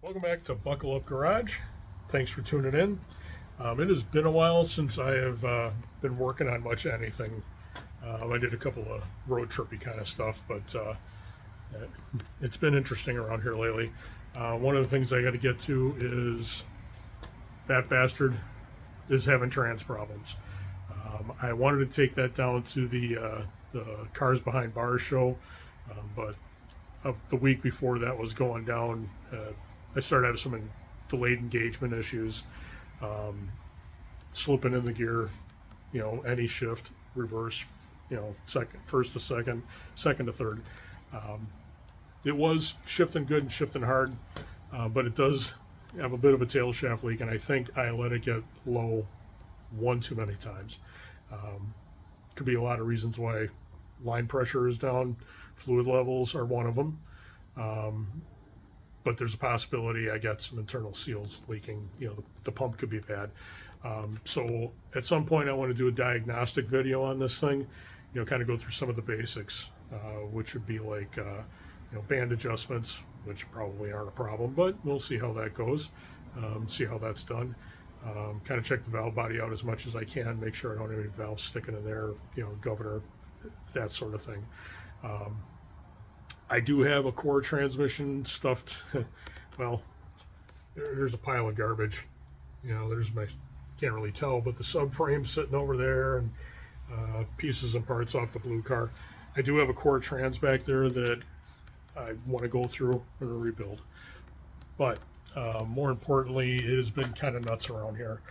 Welcome back to Buckle Up Garage. Thanks for tuning in. It has been a while since I have been working on much anything. I did a couple of road trippy kind of stuff, but it's been interesting around here lately. One of the things I got to get to is Fat Bastard is having trans problems. I wanted to take that down to the Cars Behind Bars show, but the week before that was going down, I started having some delayed engagement issues, slipping in the gear, any shift, reverse, first to second, second to third. It was shifting good and shifting hard, but it does have a bit of a tail shaft leak, and I think I let it get low one too many times. Could be a lot of reasons why. Line pressure is down, fluid levels are one of them. But there's a possibility I got some internal seals leaking. The pump could be bad. So at some point I want to do a diagnostic video on this thing, kind of go through some of the basics, which would be like, band adjustments, which probably aren't a problem, but we'll see how that goes, see how that's done. Kind of check the valve body out as much as I can, make sure I don't have any valves sticking in there, governor, that sort of thing. I do have a core transmission stuffed. Well, there's a pile of garbage. Can't really tell, but the subframe sitting over there and pieces and parts off the blue car. I do have a core trans back there that I want to go through and rebuild. But more importantly, it has been kind of nuts around here.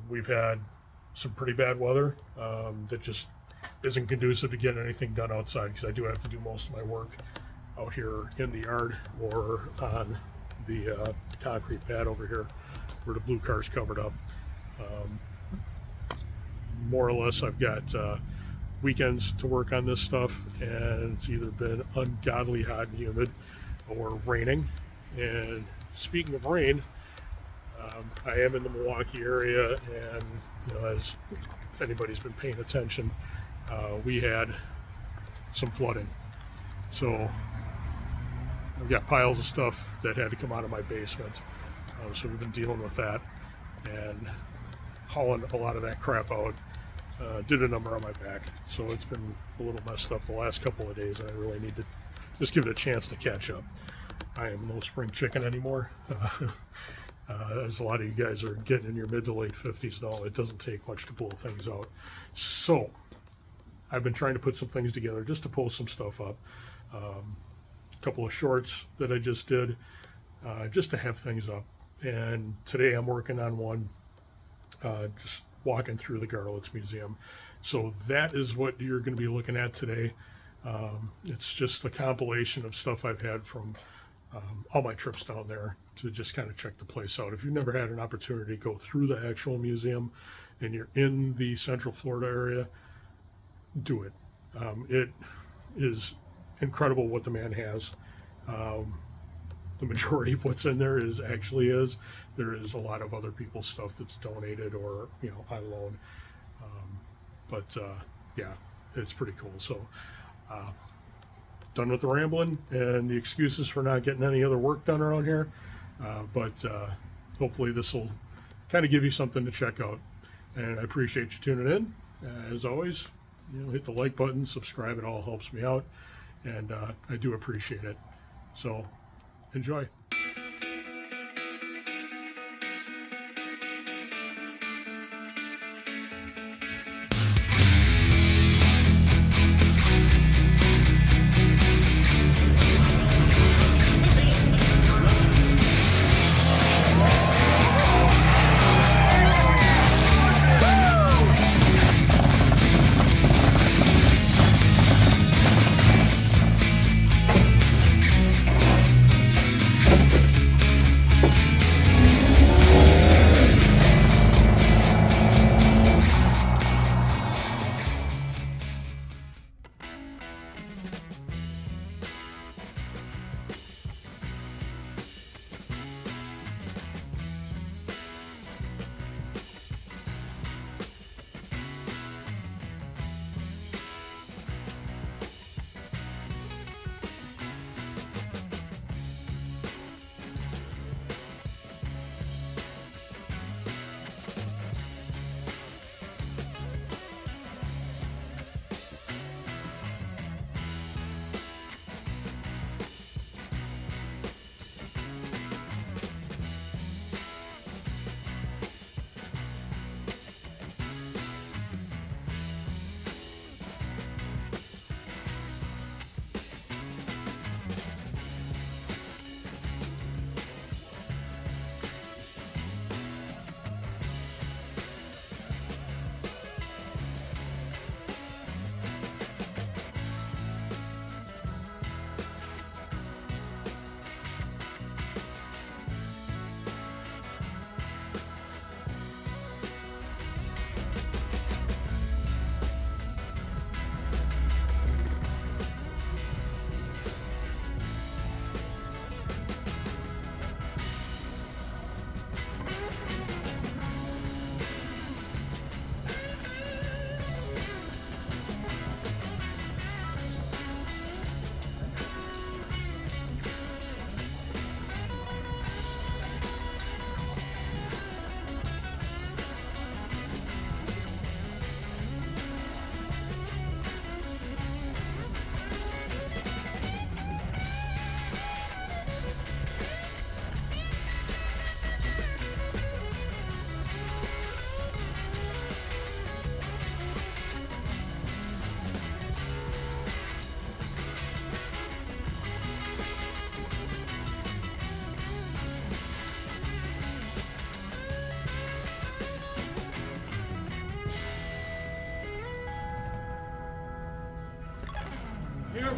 We've had some pretty bad weather that just isn't conducive to getting anything done outside, because I do have to do most of my work out here in the yard or on the concrete pad over here where the blue car's covered up. More or less I've got weekends to work on this stuff, and it's either been ungodly hot and humid or raining. And speaking of rain, I am in the Milwaukee area, and as if anybody's been paying attention, we had some flooding. So I've got piles of stuff that had to come out of my basement. So we've been dealing with that and hauling a lot of that crap out. Did a number on my back. So it's been a little messed up the last couple of days, and I really need to just give it a chance to catch up. I am no spring chicken anymore. As a lot of you guys are getting in your mid to late 50s now, it doesn't take much to blow things out. So I've been trying to put some things together just to post some stuff up. A couple of shorts that I just did, just to have things up. And today I'm working on one, just walking through the Garlits Museum. So that is what you're going to be looking at today. It's just a compilation of stuff I've had from all my trips down there to just kind of check the place out. If you've never had an opportunity to go through the actual museum and you're in the Central Florida area, do it. It is incredible what the man has. The majority of what's in there there is a lot of other people's stuff that's donated or on loan, but yeah, it's pretty cool. So done with the rambling and the excuses for not getting any other work done around here, but hopefully this will kind of give you something to check out, and I appreciate you tuning in. As always, hit the like button, subscribe, it all helps me out, and I do appreciate it. So enjoy.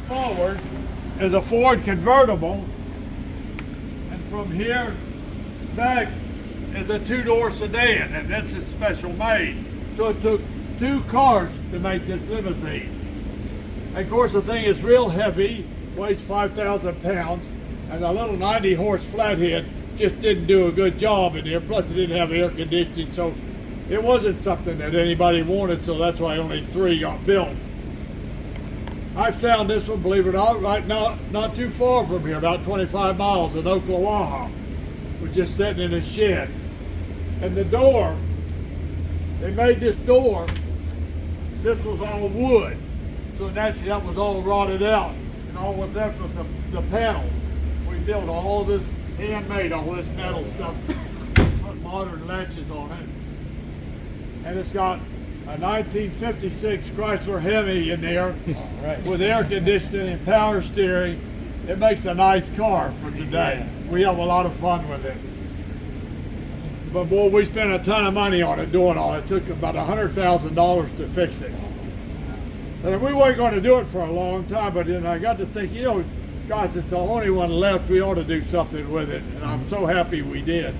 forward is a Ford convertible, and from here back is a two-door sedan, and this is special made. So it took 2 cars to make this limousine. And of course the thing is real heavy, weighs 5,000 pounds, and a little 90-horse flathead just didn't do a good job in here. Plus it didn't have air conditioning, so it wasn't something that anybody wanted, so that's why only 3 got built. I found this one, believe it or not, right now, not too far from here, about 25 miles in Oklahoma. We're just sitting in a shed. And the door, they made this door, this was all wood. So naturally that was all rotted out. And all was left was the panel. We built all this handmade, all this metal stuff, put modern latches on it. And it's got a 1956 Chrysler Hemi in there with air conditioning and power steering. It makes a nice car for today. We have a lot of fun with it. But boy, we spent a ton of money on it doing all. It took about $100,000 to fix it. And we weren't going to do it for a long time, but then I got to think, you know, gosh, it's the only one left. We ought to do something with it. And I'm so happy we did.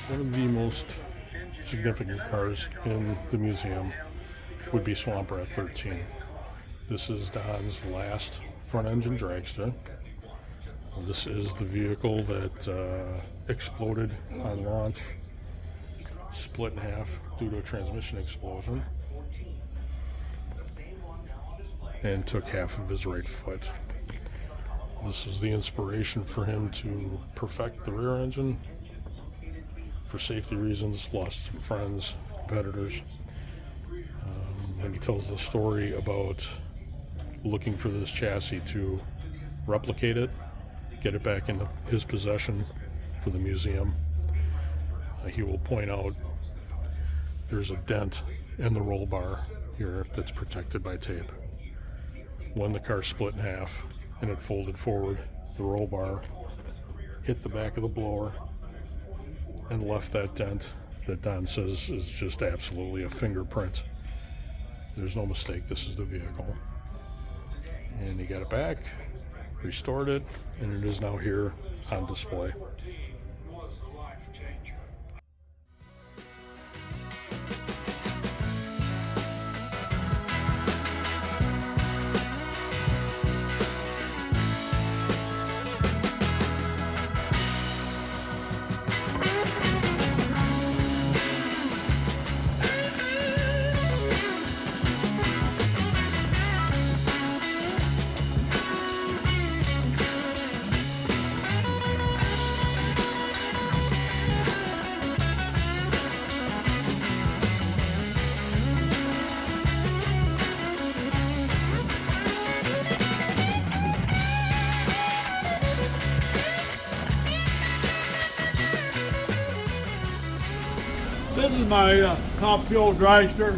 One of the most significant cars in the museum would be Swamp Rat 13. This is Don's last front-engine dragster. This is the vehicle that exploded on launch, split in half due to a transmission explosion, and took half of his right foot. This was the inspiration for him to perfect the rear engine. For safety reasons, lost some friends, competitors, and he tells the story about looking for this chassis to replicate it, get it back into his possession for the museum. He will point out there's a dent in the roll bar here that's protected by tape. When the car split in half and it folded forward, the roll bar hit the back of the blower and left that dent that Don says is just absolutely a fingerprint. There's no mistake, this is the vehicle. And he got it back, restored it, and it is now here on display. This is my top fuel dragster,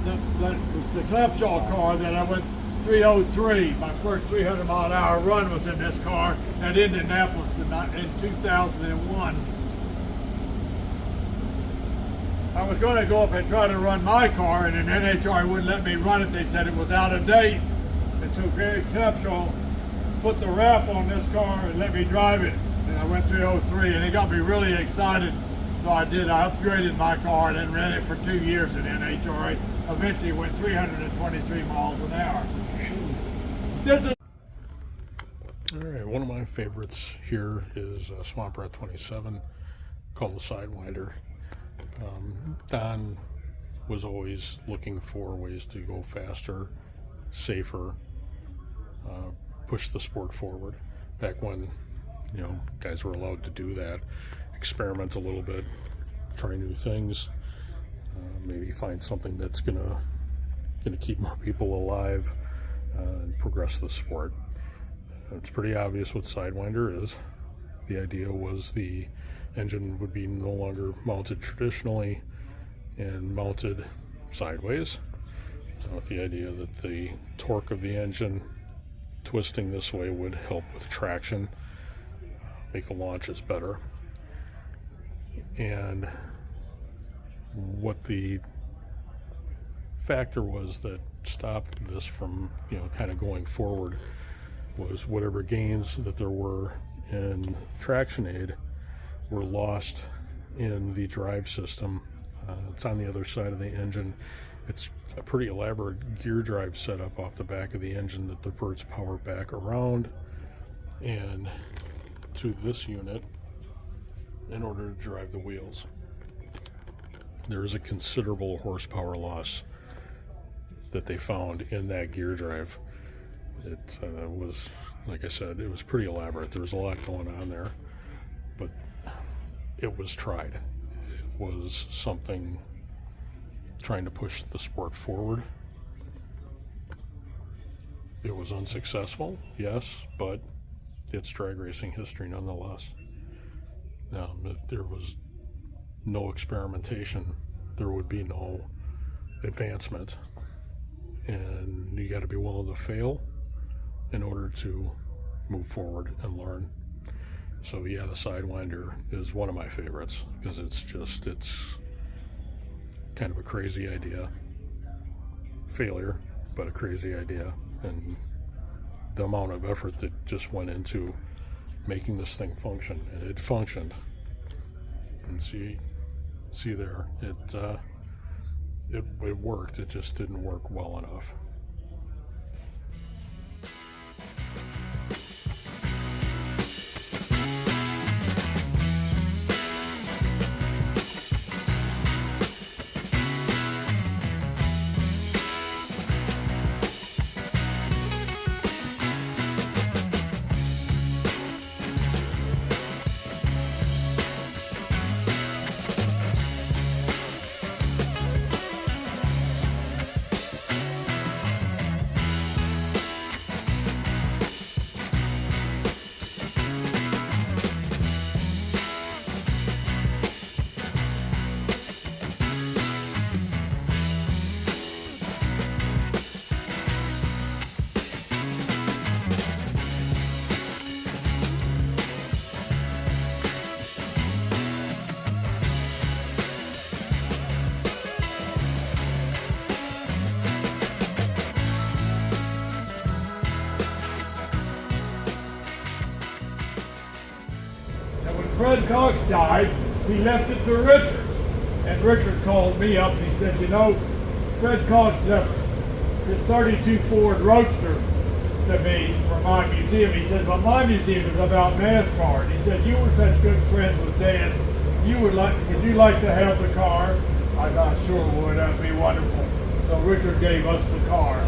the Clepshaw car that I went 303. My first 300-mile-an-hour run was in this car at Indianapolis in 2001. I was going to go up and try to run my car, and an NHRA wouldn't let me run it. They said it was out of date. And so Gary Clepshaw put the wrap on this car and let me drive it. And I went 303, and it got me really excited. So I did. I upgraded my car and then ran it for 2 years at NHRA. Eventually went 323 miles an hour. This is All right, one of my favorites here is Swamp Rat 27, called the Sidewinder. Don was always looking for ways to go faster, safer, push the sport forward. Back when, guys were allowed to do that, experiment a little bit, try new things, maybe find something that's gonna keep more people alive, and progress the sport. It's pretty obvious what Sidewinder is. The idea was the engine would be no longer mounted traditionally and mounted sideways. So with the idea that the torque of the engine twisting this way would help with traction, make the launches better. And what the factor was that stopped this from, kind of going forward was whatever gains that there were in traction aid were lost in the drive system. It's on the other side of the engine. It's a pretty elaborate gear drive setup off the back of the engine that diverts power back around and to this unit in order to drive the wheels. There is a considerable horsepower loss that they found in that gear drive. It was, like I said, it was pretty elaborate. There was a lot going on there, but it was tried. It was something trying to push the sport forward. It was unsuccessful, yes, but it's drag racing history nonetheless. If there was no experimentation, there would be no advancement, and you got to be willing to fail in order to move forward and learn. So yeah, the Sidewinder is one of my favorites because it's kind of a crazy idea. Failure, but a crazy idea. And the amount of effort that just went into making this thing function, and it functioned. And see there, it worked. It just didn't work well enough. Fred Cox died, he left it to Richard. And Richard called me up and he said, Fred Cox left his 32 Ford Roadster to me for my museum. He said, well, my museum is about NASCAR. And he said, you were such good friends with Dad. Would you like to have the car? I thought, sure would, that'd be wonderful. So Richard gave us the car.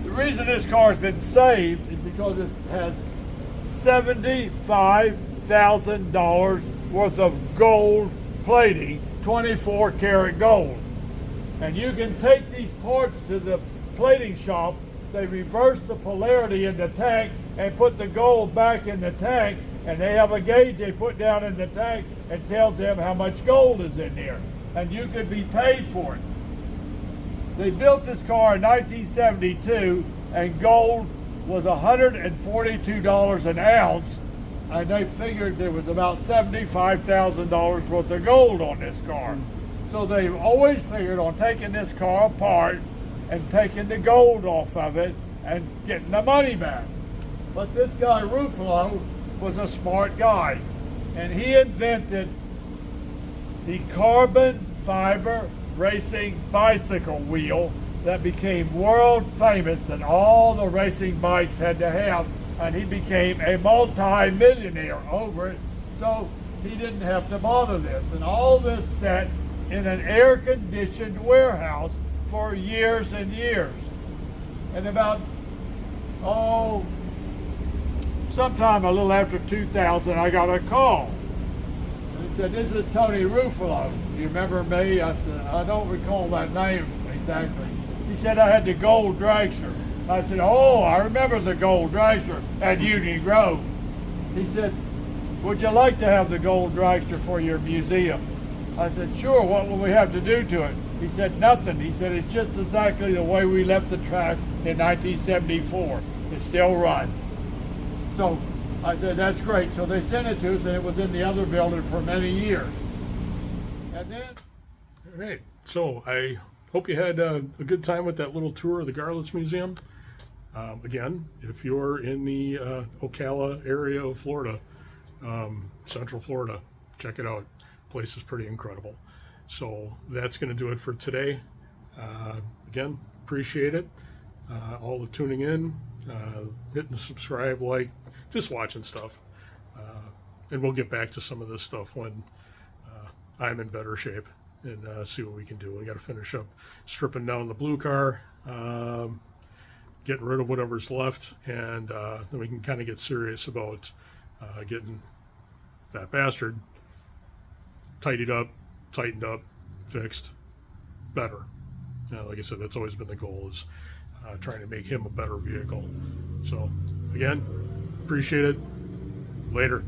The reason this car has been saved is because it has $75,000 worth of gold plating, 24 karat gold. And you can take these parts to the plating shop, they reverse the polarity in the tank and put the gold back in the tank, and they have a gauge they put down in the tank and tells them how much gold is in there. And you could be paid for it. They built this car in 1972, and gold was $142 an ounce, and they figured there was about $75,000 worth of gold on this car. So they've always figured on taking this car apart and taking the gold off of it and getting the money back. But this guy Ruffalo was a smart guy, and he invented the carbon fiber racing bicycle wheel that became world famous, that all the racing bikes had to have, and he became a multi-millionaire over it, so he didn't have to bother this. And all this sat in an air-conditioned warehouse for years and years. And about, sometime a little after 2000, I got a call. And he said, "This is Tony Ruffalo. Do you remember me?" I said, "I don't recall that name exactly." He said, "I had the gold dragster." I said, "Oh, I remember the gold dragster at Union Grove." He said, "Would you like to have the gold dragster for your museum?" I said, "Sure, what will we have to do to it?" He said, "Nothing." He said, "It's just exactly the way we left the track in 1974. It still runs." So I said, "That's great." So they sent it to us, and it was in the other building for many years. And then... All right, so I hope you had a good time with that little tour of the Garlits Museum. Again, if you're in the Ocala area of Florida, Central Florida, check it out. Place is pretty incredible. So that's going to do it for today. Again, appreciate it. All the tuning in, hitting the subscribe, like, just watching stuff. And we'll get back to some of this stuff when I'm in better shape and see what we can do. We got to finish up stripping down the blue car, getting rid of whatever's left, and then we can kind of get serious about getting Fat Bastard tidied up, tightened up, fixed, better. Like I said, that's always been the goal, is trying to make him a better vehicle. So again, appreciate it. Later.